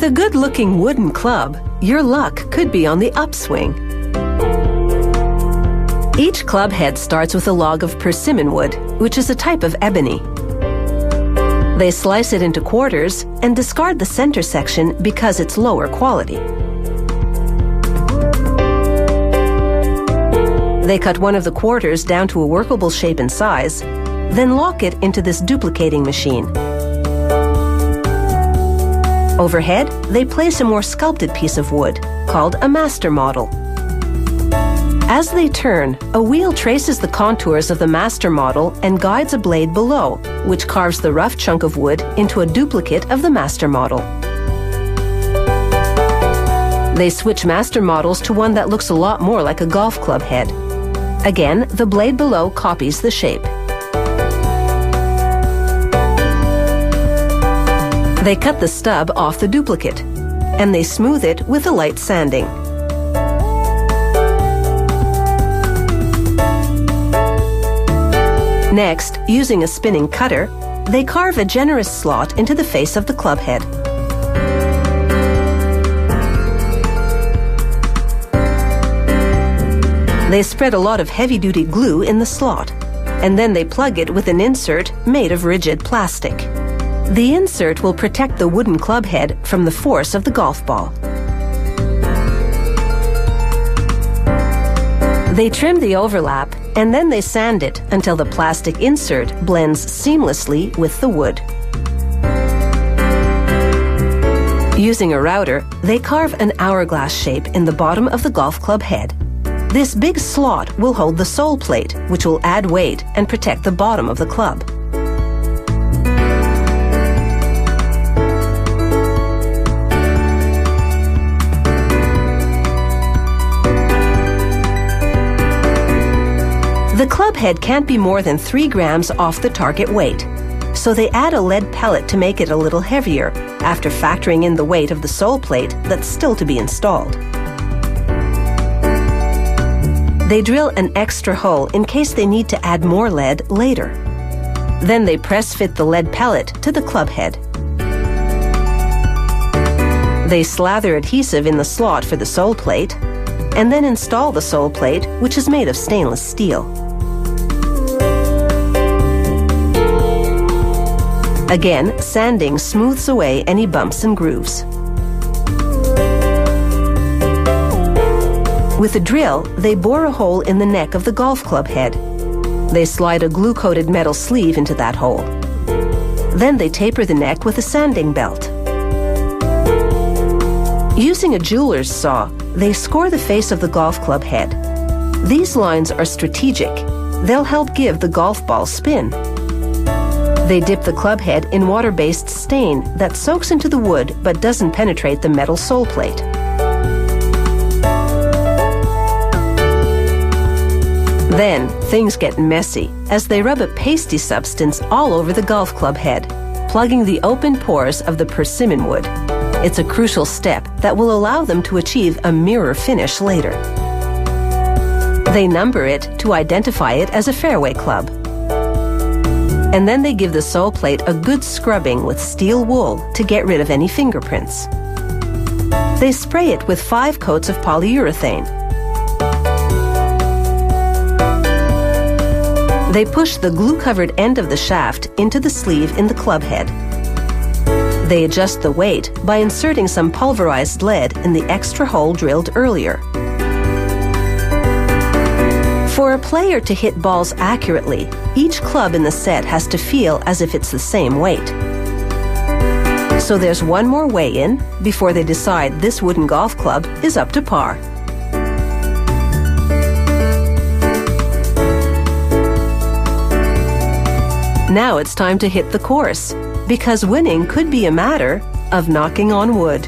With a good-looking wooden club, your luck could be on the upswing. Each club head starts with a log of persimmon wood, which is a type of ebony. They slice it into quarters and discard the center section because it's lower quality. They cut one of the quarters down to a workable shape and size, then lock it into this duplicating machine. Overhead, they place a more sculpted piece of wood, called a master model. As they turn, a wheel traces the contours of the master model and guides a blade below, which carves the rough chunk of wood into a duplicate of the master model. They switch master models to one that looks a lot more like a golf club head. Again, the blade below copies the shape. They cut the stub off the duplicate, and they smooth it with a light sanding. Next, using a spinning cutter, they carve a generous slot into the face of the club head. They spread a lot of heavy-duty glue in the slot, and then they plug it with an insert made of rigid plastic. The insert will protect the wooden club head from the force of the golf ball. They trim the overlap, and then they sand it until the plastic insert blends seamlessly with the wood. Using a router, they carve an hourglass shape in the bottom of the golf club head. This big slot will hold the sole plate, which will add weight and protect the bottom of the club. The club head can't be more than 3 grams off the target weight, so they add a lead pellet to make it a little heavier after factoring in the weight of the sole plate that's still to be installed. They drill an extra hole in case they need to add more lead later. Then they press fit the lead pellet to the club head. They slather adhesive in the slot for the sole plate, and then install the sole plate, which is made of stainless steel. Again, sanding smooths away any bumps and grooves. With a drill, they bore a hole in the neck of the golf club head. They slide a glue-coated metal sleeve into that hole. Then they taper the neck with a sanding belt. Using a jeweler's saw, they score the face of the golf club head. These lines are strategic. They'll help give the golf ball spin. They dip the club head in water-based stain that soaks into the wood but doesn't penetrate the metal sole plate. Then, things get messy as they rub a pasty substance all over the golf club head, plugging the open pores of the persimmon wood. It's a crucial step that will allow them to achieve a mirror finish later. They number it to identify it as a fairway club. And then they give the sole plate a good scrubbing with steel wool to get rid of any fingerprints. They spray it with 5 coats of polyurethane. They push the glue-covered end of the shaft into the sleeve in the club head. They adjust the weight by inserting some pulverized lead in the extra hole drilled earlier. For a player to hit balls accurately, each club in the set has to feel as if it's the same weight. So there's one more weigh-in before they decide this wooden golf club is up to par. Now it's time to hit the course, because winning could be a matter of knocking on wood.